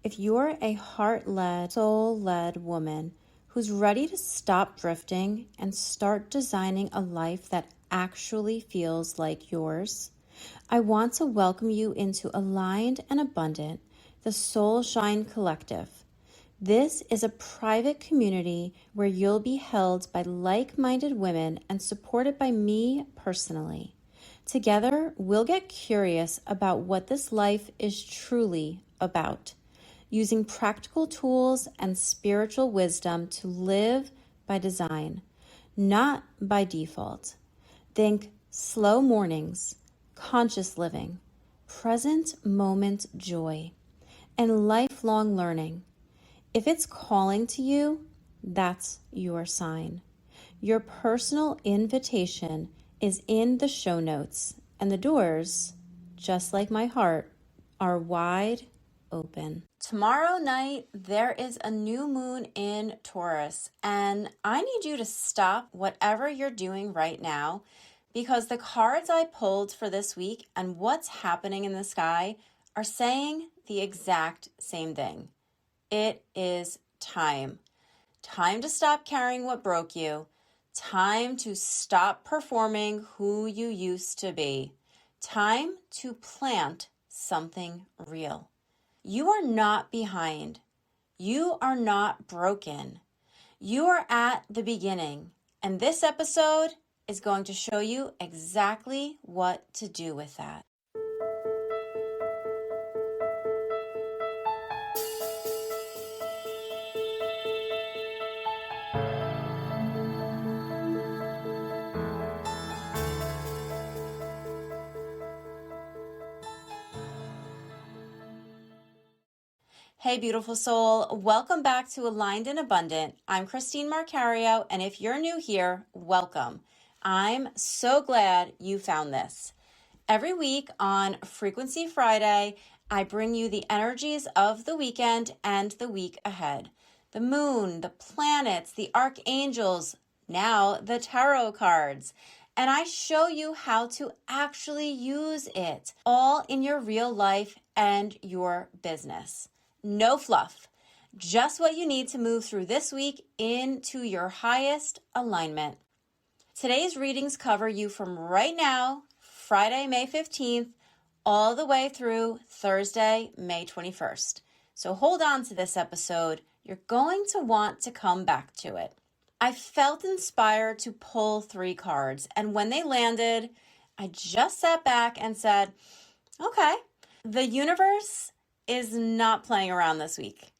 If you're a heart-led, soul-led woman who's ready to stop drifting and start designing a life that actually feels like yours, I want to welcome you into Aligned and Abundant, the Soul Shine Collective. This is a private community where you'll be held by like-minded women and supported by me personally. Together, we'll get curious about what this life is truly about, using practical tools and spiritual wisdom to live by design, not by default. Think slow mornings, conscious living, present moment joy, and lifelong learning. If it's calling to you, that's your sign. Your personal invitation is in the show notes, and the doors, just like my heart, are wide open. Tomorrow night, there is a new moon in Taurus, and I need you to stop whatever you're doing right now, because the cards I pulled for this week and what's happening in the sky are saying the exact same thing. It is time. Time to stop carrying what broke you. Time to stop performing who you used to be. Time to plant something real. You are not behind. You are not broken. You are at the beginning, and this episode is going to show you exactly what to do with that. Hey, beautiful soul. Welcome back to Aligned and Abundant. I'm Christine Marcario, and if you're new here, welcome. I'm so glad you found this. Every week on Frequency Friday, I bring you the energies of the weekend and the week ahead. The moon, the planets, the archangels, now the tarot cards. And I show you how to actually use it all in your real life and your business. No fluff, just what you need to move through this week into your highest alignment. Today's readings cover you from right now, Friday, May 15th, all the way through Thursday, May 21st. So hold on to this episode. You're going to want to come back to it. I felt inspired to pull 3 cards, and when they landed, I just sat back and said, okay, the universe is not playing around this week.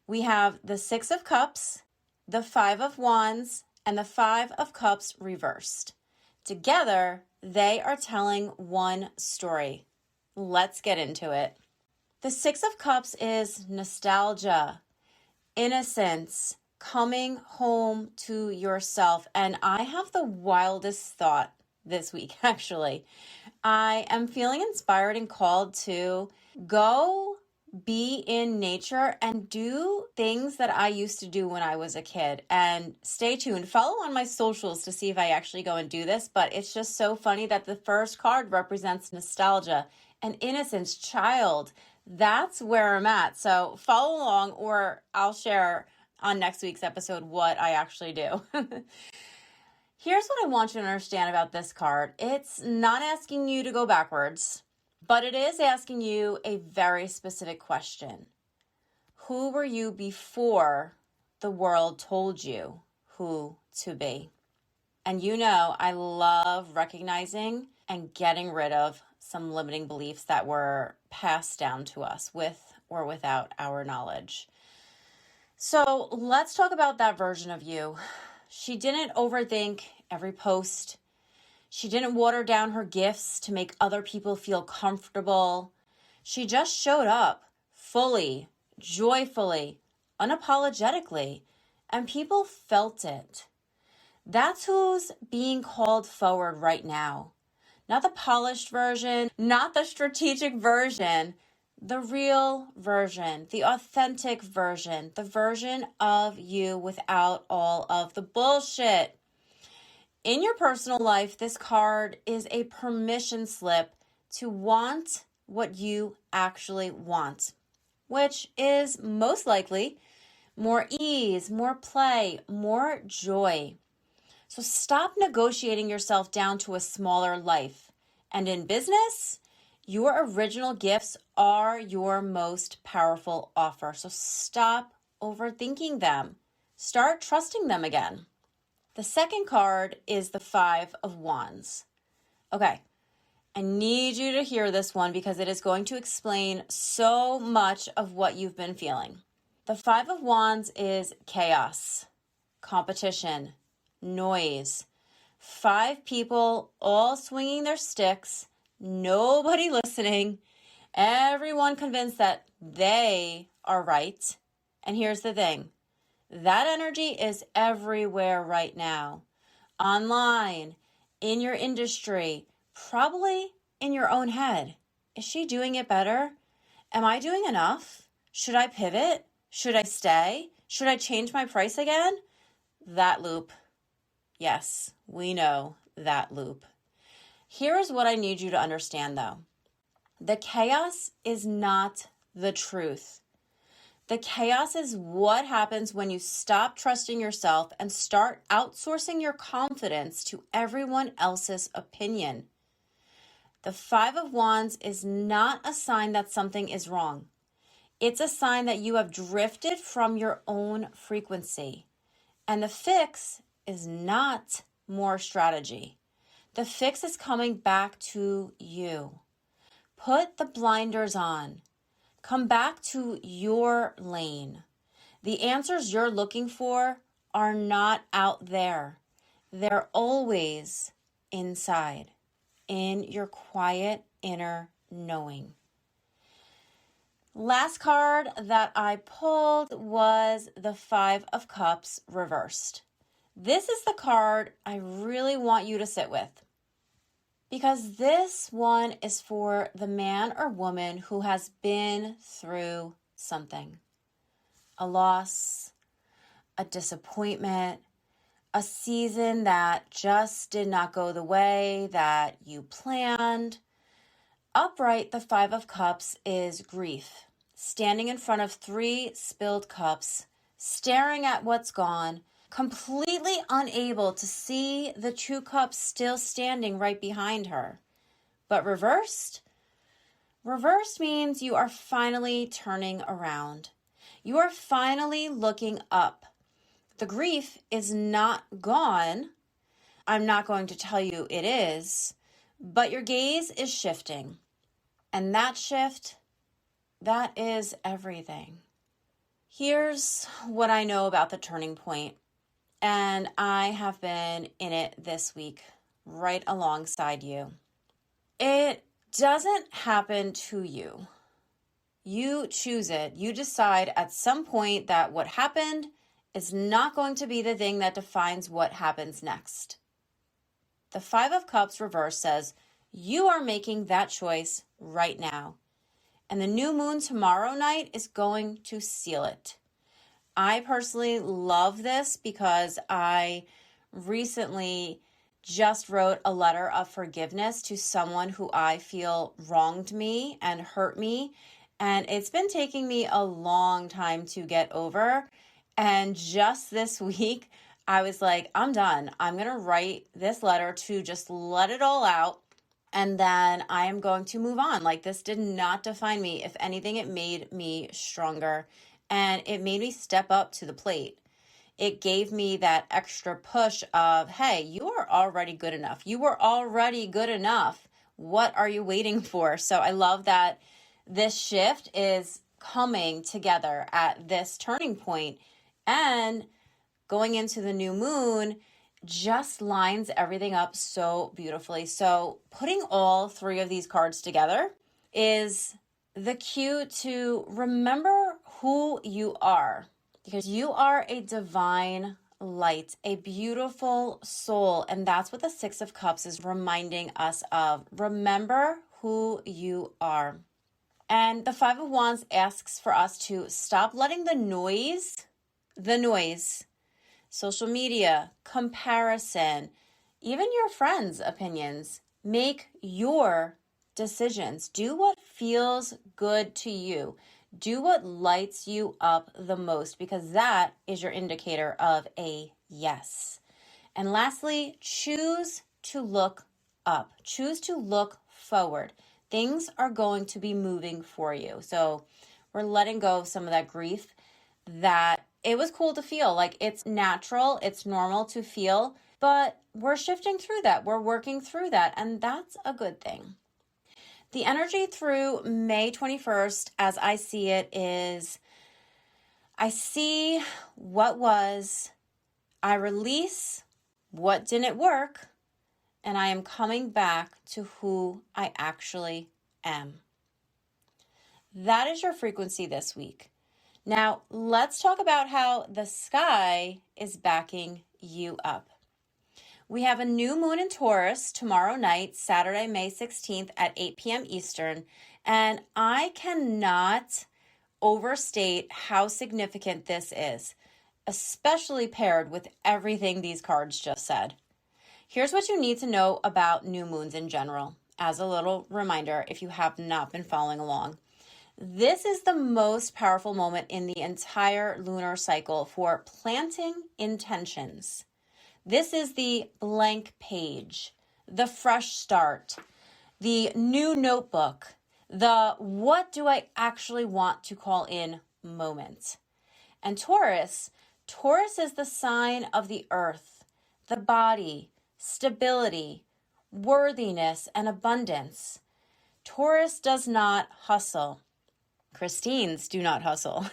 We have the 6 of Cups, the 5 of Wands, and the 5 of Cups reversed. Together, they are telling one story. Let's get into it. The 6 of Cups is nostalgia, innocence, coming home to yourself. And I have the wildest thought this week, actually. I am feeling inspired and called to go be in nature and do things that I used to do when I was a kid. And stay tuned. Follow on my socials to see if I actually go and do this. But it's just so funny that the first card represents nostalgia and innocence, child. That's where I'm at. So follow along, or I'll share on next week's episode what I actually do. Here's what I want you to understand about this card. It's not asking you to go backwards, but it is asking you a very specific question. Who were you before the world told you who to be? And you know, I love recognizing and getting rid of some limiting beliefs that were passed down to us with or without our knowledge. So let's talk about that version of you. She didn't overthink every post. She didn't water down her gifts to make other people feel comfortable. She just showed up fully, joyfully, unapologetically, and people felt it. That's who's being called forward right now. Not the polished version, not the strategic version, the real version, the authentic version, the version of you without all of the bullshit. In your personal life, this card is a permission slip to want what you actually want. which is most likely more ease, more play, more joy. So stop negotiating yourself down to a smaller life. And in business, your original gifts are your most powerful offer. So stop overthinking them. Start trusting them again. The second card is the Five of Wands. Okay, I need you to hear this one because it is going to explain so much of what you've been feeling. The Five of Wands is chaos, competition, noise. 5 people all swinging their sticks, nobody listening, everyone convinced that they are right. And here's the thing. That energy is everywhere right now. Online, in your industry, probably in your own head. Is she doing it better? Am I doing enough? Should I pivot? Should I stay? Should I change my price again? That loop. Yes, we know that loop. Here's what I need you to understand though. The chaos is not the truth. The chaos is what happens when you stop trusting yourself and start outsourcing your confidence to everyone else's opinion. The Five of Wands is not a sign that something is wrong. It's a sign that you have drifted from your own frequency. And the fix is not more strategy. The fix is coming back to you. Put the blinders on. Come back to your lane. The answers you're looking for are not out there. They're always inside, in your quiet inner knowing. Last card that I pulled was the Five of Cups reversed. This is the card I really want you to sit with, because this one is for the man or woman who has been through something. A loss, a disappointment, a season that just did not go the way that you planned. Upright, the Five of Cups is grief, standing in front of 3 spilled cups, staring at what's gone, completely unable to see the 2 cups still standing right behind her. But reversed? Reversed means you are finally turning around. You are finally looking up. The grief is not gone. I'm not going to tell you it is, but your gaze is shifting. And that shift, that is everything. Here's what I know about the turning point. And I have been in it this week, right alongside you. It doesn't happen to you. You choose it. You decide at some point that what happened is not going to be the thing that defines what happens next. The Five of Cups reverse says, you are making that choice right now. And the new moon tomorrow night is going to seal it. I personally love this because I recently just wrote a letter of forgiveness to someone who I feel wronged me and hurt me. And it's been taking me a long time to get over. And just this week, I was like, I'm done. I'm going to write this letter to just let it all out. And then I am going to move on. Like, this did not define me. If anything, it made me stronger. And it made me step up to the plate. It gave me that extra push of, hey, you are already good enough. You were already good enough. What are you waiting for? So I love that this shift is coming together at this turning point. And going into the new moon just lines everything up so beautifully. So putting all 3 of these cards together is the cue to remember who you are, because you are a divine light, a beautiful soul. And that's what the 6 of Cups is reminding us of. Remember who you are. And the Five of Wands asks for us to stop letting the noise, social media, comparison, even your friends' opinions, make your decisions. Do what feels good to you. Do what lights you up the most, because that is your indicator of a yes. And lastly, choose to look up. Choose to look forward. Things are going to be moving for you. So we're letting go of some of that grief that it was cool to feel. Like, it's natural, it's normal to feel, but we're shifting through that. We're working through that, and that's a good thing. The energy through May 21st, as I see it, is I see what was, I release what didn't work, and I am coming back to who I actually am. That is your frequency this week. Now, let's talk about how the sky is backing you up. We have a new moon in Taurus tomorrow night, Saturday, May 16th at 8 p.m. Eastern, and I cannot overstate how significant this is, especially paired with everything these cards just said. Here's what you need to know about new moons in general, as a little reminder if you have not been following along. This is the most powerful moment in the entire lunar cycle for planting intentions. This is the blank page, the fresh start, the new notebook, the what do I actually want to call in moment. And Taurus is the sign of the earth, the body, stability, worthiness, and abundance. Taurus does not hustle. Christines do not hustle.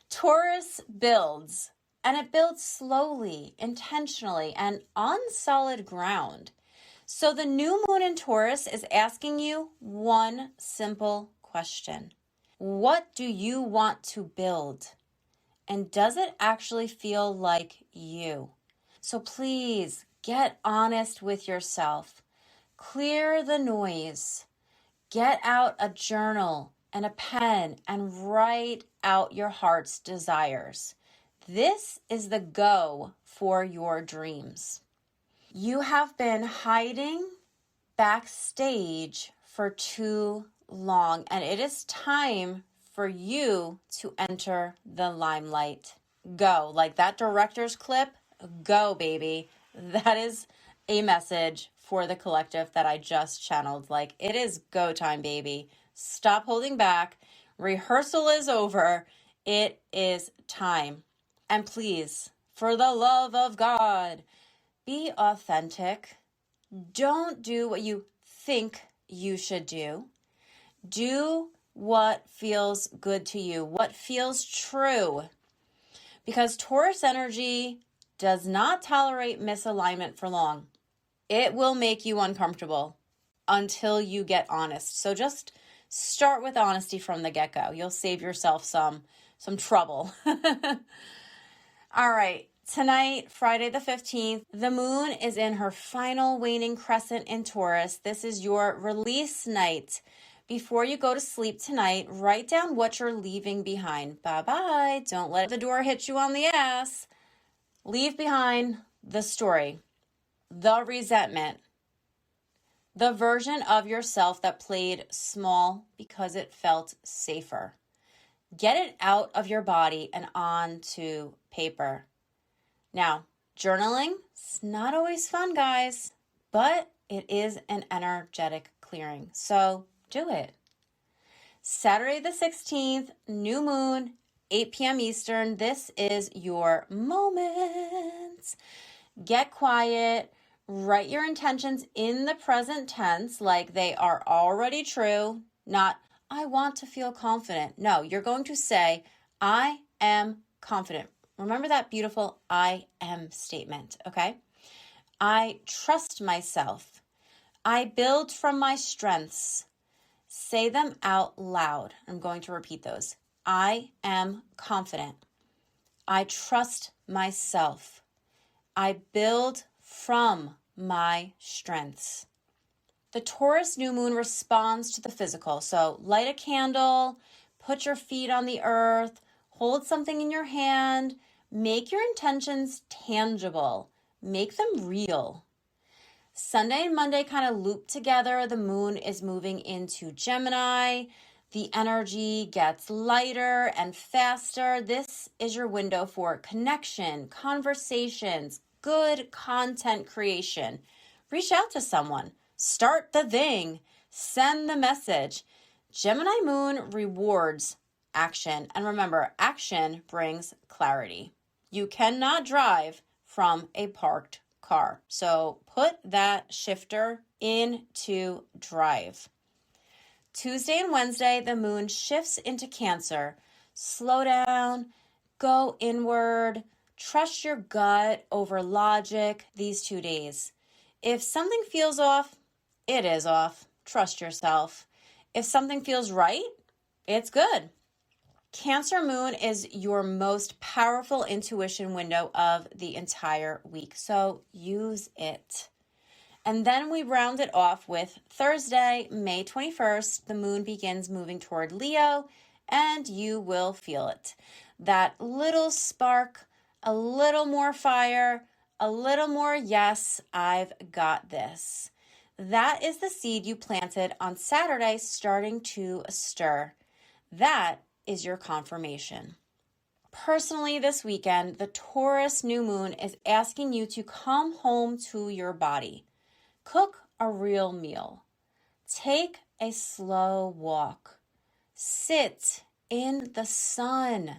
Taurus builds, and it builds slowly, intentionally, and on solid ground. So the new moon in Taurus is asking you one simple question. What do you want to build? And does it actually feel like you? So please get honest with yourself. Clear the noise. Get out a journal and a pen and write out your heart's desires. This is the go for your dreams. You have been hiding backstage for too long, and it is time for you to enter the limelight. Go. Like that director's clip, go, baby. That is a message for the collective that I just channeled. Like, it is go time, baby. Stop holding back. Rehearsal is over. It is time. And please, for the love of God, be authentic. Don't do what you think you should do. Do what feels good to you, what feels true. Because Taurus energy does not tolerate misalignment for long. It will make you uncomfortable until you get honest. So just start with honesty from the get-go. You'll save yourself some trouble. All right. Tonight, Friday the 15th, the moon is in her final waning crescent in Taurus. This is your release night. Before you go to sleep tonight, write down what you're leaving behind. Bye-bye. Don't let the door hit you on the ass. Leave behind the story, the resentment, the version of yourself that played small because it felt safer. Get it out of your body and onto paper. Now, journaling, it's not always fun, guys, but it is an energetic clearing. So do it. Saturday the 16th, new moon, 8 p.m. Eastern. This is your moment. Get quiet. Write your intentions in the present tense like they are already true, not I want to feel confident. No, you're going to say, I am confident. Remember that beautiful I am statement, okay? I trust myself. I build from my strengths. Say them out loud. I'm going to repeat those. I am confident. I trust myself. I build from my strengths. The Taurus new moon responds to the physical. So light a candle, put your feet on the earth, hold something in your hand, make your intentions tangible, make them real. Sunday and Monday kind of loop together. The moon is moving into Gemini. The energy gets lighter and faster. This is your window for connection, conversations, good content creation. Reach out to someone. Start the thing. Send the message. Gemini Moon rewards action. And remember, action brings clarity. You cannot drive from a parked car. So put that shifter into drive. Tuesday and Wednesday, the moon shifts into Cancer. Slow down, go inward, trust your gut over logic these 2 days. If something feels off, it is off. Trust yourself. If something feels right, it's good. Cancer moon is your most powerful intuition window of the entire week, so use it. And then we round it off with Thursday, May 21st. The moon begins moving toward Leo, and you will feel it. That little spark, a little more fire, a little more yes, I've got this. That is the seed you planted on Saturday starting to stir. That is your confirmation. Personally, this weekend, the Taurus New Moon is asking you to come home to your body. Cook a real meal. Take a slow walk. Sit in the sun.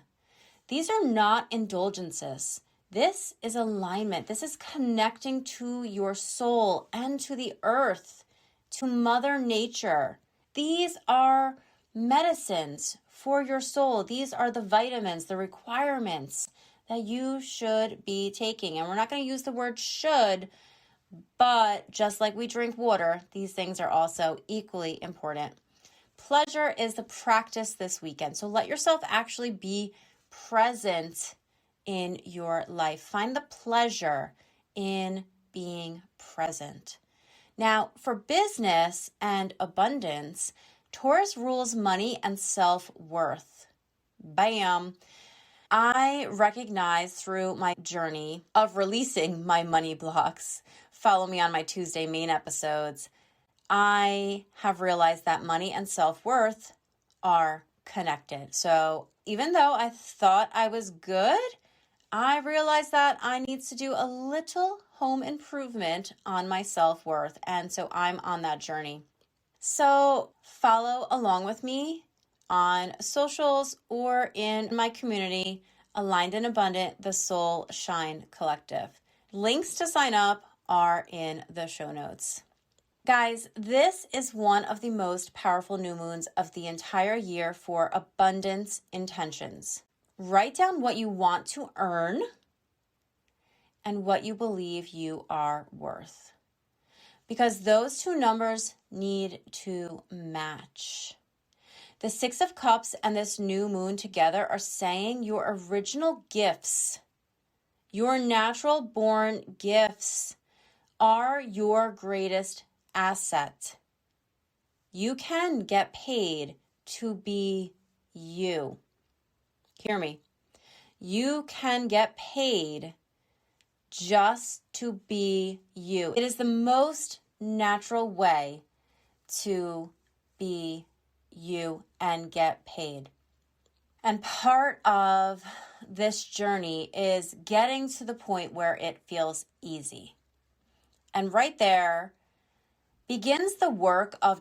These are not indulgences. This is alignment. This is connecting to your soul and to the earth, to Mother Nature. These are medicines for your soul. These are the vitamins, the requirements that you should be taking. And we're not going to use the word should, but just like we drink water, these things are also equally important. Pleasure is the practice this weekend. So let yourself actually be present in your life. Find the pleasure in being present. Now, for business and abundance, Taurus rules money and self-worth. Bam! I recognize through my journey of releasing my money blocks, follow me on my Tuesday main episodes, I have realized that money and self-worth are connected. So even though I thought I was good, I realized that I need to do a little home improvement on my self-worth. And so I'm on that journey. So follow along with me on socials or in my community, Aligned and Abundant, the Soul Shine Collective. Links to sign up are in the show notes. Guys, this is one of the most powerful new moons of the entire year for abundance intentions. Write down what you want to earn and what you believe you are worth, because those two numbers need to match. The Six of Cups and this new moon together are saying your original gifts, your natural born gifts, are your greatest asset. You can get paid to be you. Hear me. You can get paid just to be you. It is the most natural way to be you and get paid. And part of this journey is getting to the point where it feels easy. And right there begins the work of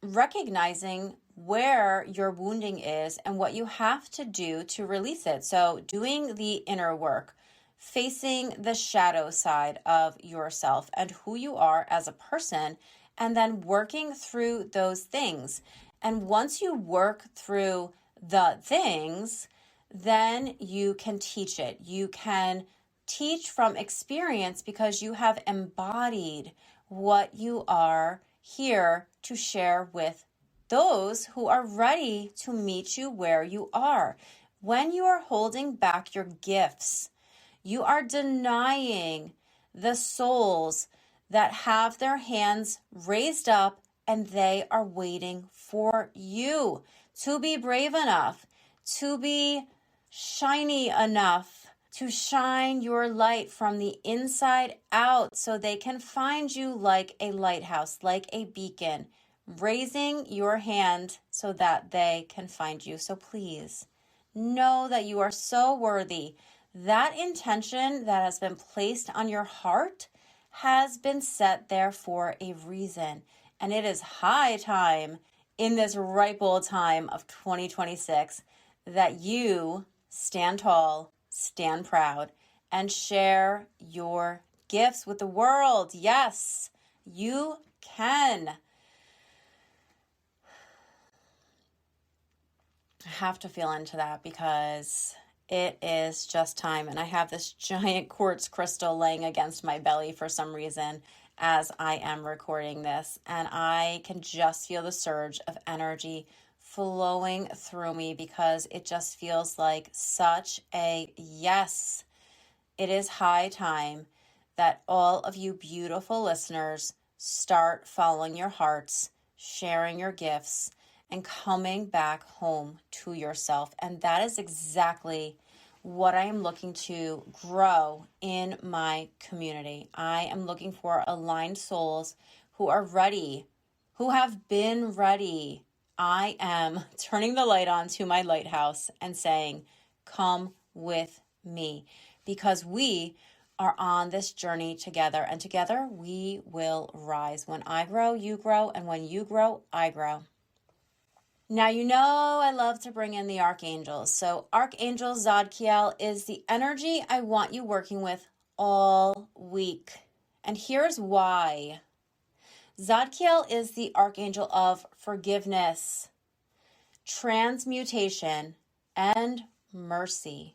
recognizing where your wounding is and what you have to do to release it. So doing the inner work, facing the shadow side of yourself and who you are as a person, and then working through those things. And once you work through the things, then you can teach it. You can teach from experience because you have embodied what you are here to share with those who are ready to meet you where you are. When you are holding back your gifts, you are denying the souls that have their hands raised up and they are waiting for you to be brave enough, to be shiny enough, to shine your light from the inside out so they can find you like a lighthouse, like a beacon, raising your hand so that they can find you. So please know that you are so worthy. That intention that has been placed on your heart has been set there for a reason. And it is high time in this ripe old time of 2026 that you stand tall, stand proud, and share your gifts with the world. Yes, you can. I have to feel into that because it is just time. And I have this giant quartz crystal laying against my belly for some reason as I am recording this. And I can just feel the surge of energy flowing through me because it just feels like such a yes. It is high time that all of you beautiful listeners start following your hearts, sharing your gifts, and coming back home to yourself. And that is exactly what I am looking to grow in my community. I am looking for aligned souls who are ready, who have been ready. I am turning the light on to my lighthouse and saying, come with me, because we are on this journey together, and together we will rise. When I grow, you grow, and when you grow, I grow. Now, you know I love to bring in the archangels. So Archangel Zadkiel is the energy I want you working with all week. And here's why. Zadkiel is the archangel of forgiveness, transmutation, and mercy.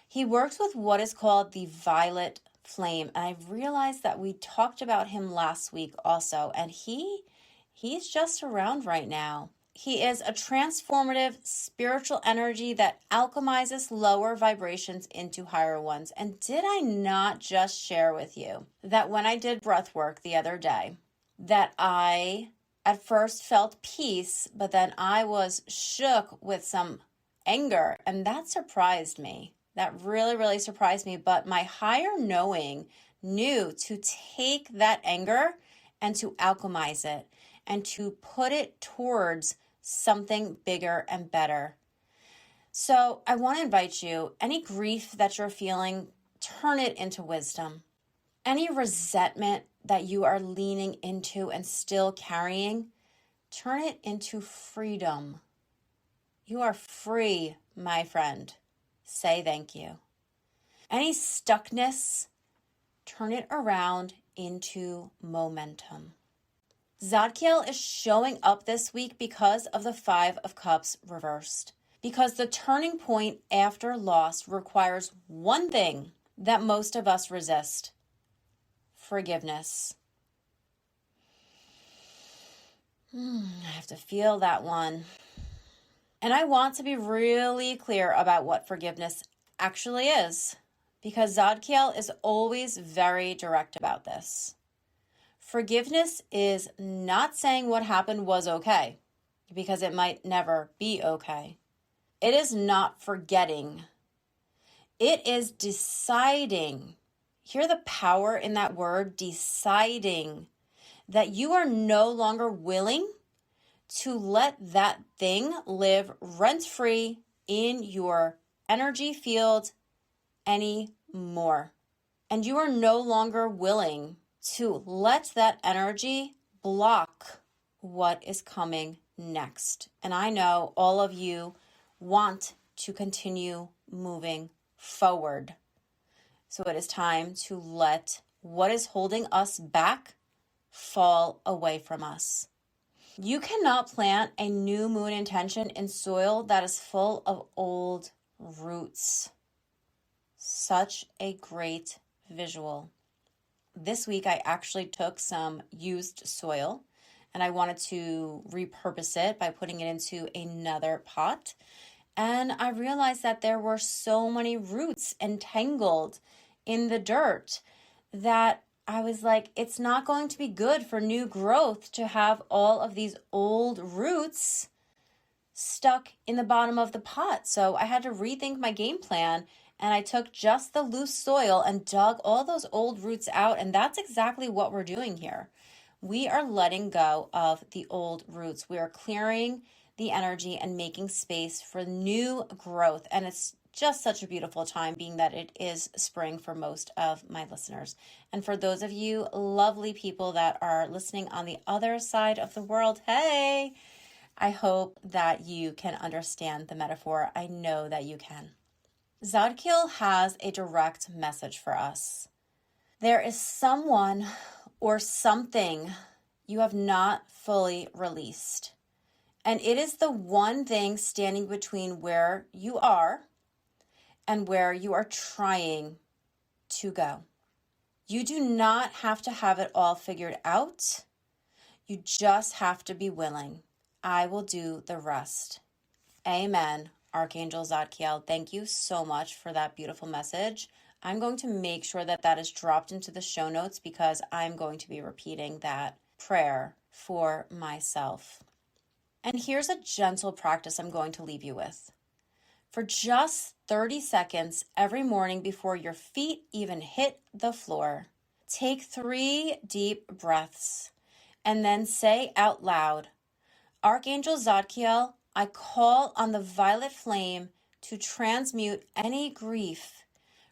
He works with what is called the violet flame. And I've realized that we talked about him last week also. And he's just around right now. He is a transformative spiritual energy that alchemizes lower vibrations into higher ones. And did I not just share with you that when I did breath work the other day, that I at first felt peace, but then I was shook with some anger, and that surprised me. That really, really surprised me. But my higher knowing knew to take that anger and to alchemize it and to put it towards something bigger and better. So I want to invite you, any grief that you're feeling, turn it into wisdom. Any resentment that you are leaning into and still carrying, turn it into freedom. You are free, my friend. Say thank you. Any stuckness, turn it around into momentum. Zadkiel is showing up this week because of the 5 of Cups reversed. Because the turning point after loss requires one thing that most of us resist: forgiveness. I have to feel that one. And I want to be really clear about what forgiveness actually is, because Zadkiel is always very direct about this. Forgiveness is not saying what happened was okay, because it might never be okay. It is not forgetting. It is deciding. Hear the power in that word, deciding, that you are no longer willing to let that thing live rent-free in your energy field anymore. And you are no longer willing to let that energy block what is coming next. And I know all of you want to continue moving forward. So it is time to let what is holding us back fall away from us. You cannot plant a new moon intention in soil that is full of old roots. Such a great visual. This week I actually took some used soil and I wanted to repurpose it by putting it into another pot. And I realized that there were so many roots entangled in the dirt that I was like, it's not going to be good for new growth to have all of these old roots stuck in the bottom of the pot. So I had to rethink my game plan, and I took just the loose soil and dug all those old roots out. And that's exactly what we're doing here. We are letting go of the old roots. We are clearing the energy and making space for new growth. And it's just such a beautiful time, being that it is spring for most of my listeners. And for those of you lovely people that are listening on the other side of the world, hey, I hope that you can understand the metaphor. I know that you can. Zadkiel has a direct message for us. There is someone or something you have not fully released. And it is the one thing standing between where you are and where you are trying to go. You do not have to have it all figured out. You just have to be willing. I will do the rest. Amen. Archangel Zadkiel, thank you so much for that beautiful message. I'm going to make sure that that is dropped into the show notes because I'm going to be repeating that prayer for myself. And here's a gentle practice I'm going to leave you with. For just 30 seconds every morning before your feet even hit the floor, take 3 deep breaths and then say out loud, Archangel Zadkiel, I call on the violet flame to transmute any grief,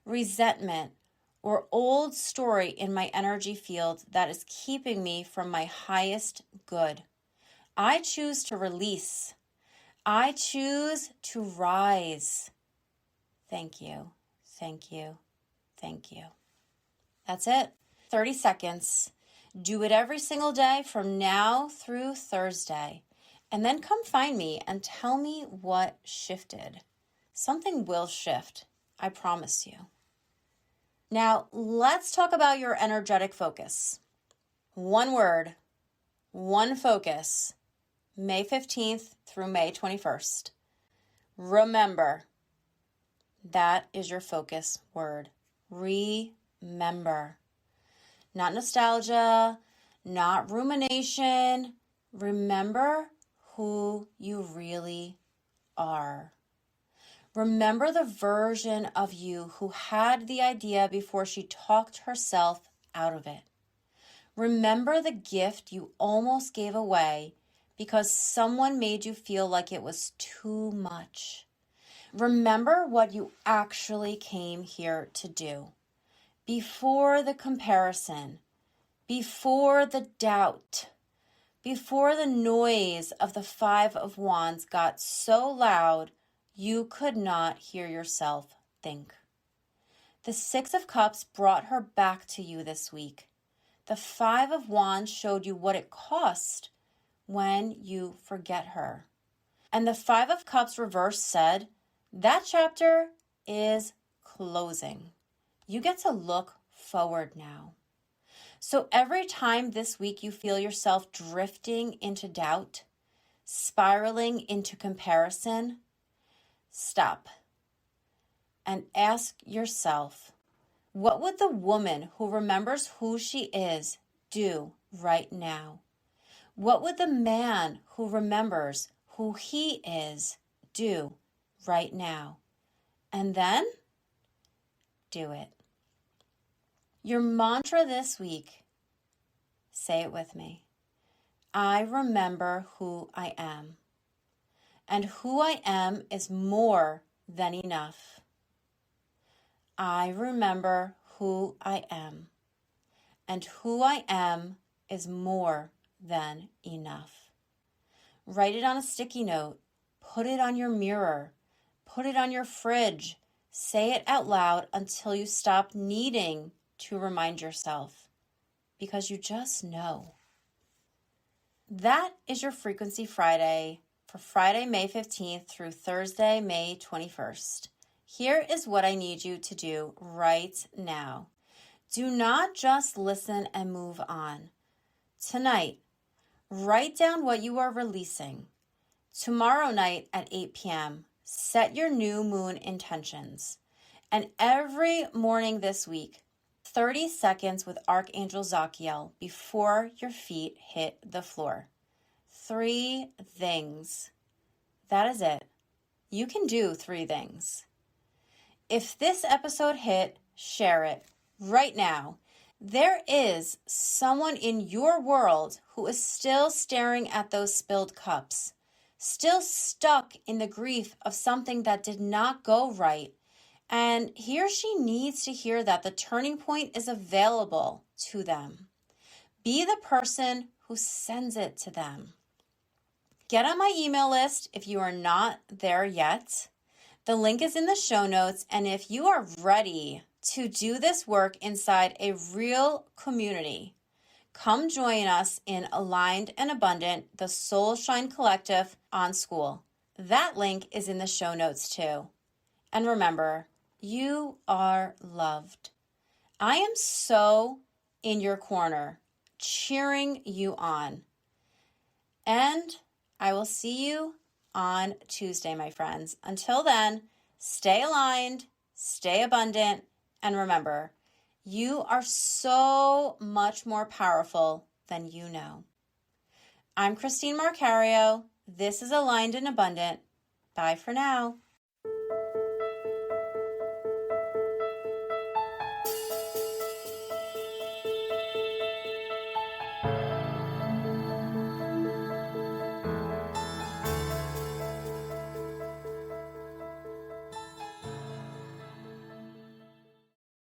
resentment, or old story in my energy field that is keeping me from my highest good. I choose to release. I choose to rise. Thank you. Thank you. Thank you. That's it. 30 seconds. Do it every single day from now through Thursday. And then come find me and tell me what shifted. Something will shift. I promise you. Now, let's talk about your energetic focus. One word, one focus, May 15th through May 21st. Remember. That is your focus word. Remember. Not nostalgia, not rumination. Remember who you really are. Remember the version of you who had the idea before she talked herself out of it. Remember the gift you almost gave away because someone made you feel like it was too much. Remember what you actually came here to do. Before the comparison, before the doubt, before the noise of the 5 of Wands got so loud, you could not hear yourself think. The 6 of Cups brought her back to you this week. The 5 of Wands showed you what it cost when you forget her. And the 5 of Cups reverse said, that chapter is closing. You get to look forward now. So every time this week you feel yourself drifting into doubt, spiraling into comparison, stop and ask yourself, what would the woman who remembers who she is do right now? What would the man who remembers who he is do right now? And then do it. Your mantra this week, say it with me. I remember who I am. And who I am is more than enough. I remember who I am. And who I am is more than enough. Write it on a sticky note. Put it on your mirror. Put it on your fridge. Say it out loud until you stop needing to remind yourself, because you just know. That is your Frequency Friday for Friday, May 15th through Thursday, May 21st. Here is what I need you to do right now. Do not just listen and move on. Tonight, write down what you are releasing. Tomorrow night at 8 p.m., set your new moon intentions. And every morning this week, 30 seconds with Archangel Zadkiel before your feet hit the floor. 3 things. That is it. You can do 3 things. If this episode hit, share it right now. There is someone in your world who is still staring at those spilled cups, still stuck in the grief of something that did not go right. And he or she needs to hear that the turning point is available to them. Be the person who sends it to them. Get on my email list if you are not there yet. The link is in the show notes. And if you are ready to do this work inside a real community, come join us in Aligned and Abundant, the Soul Shine Collective on School. That link is in the show notes too. And remember, you are loved. I am so in your corner, cheering you on. And I will see you on Tuesday, my friends. Until then, stay aligned, stay abundant, and remember, you are so much more powerful than you know. I'm Christine Marcario. This is Aligned and Abundant. Bye for now.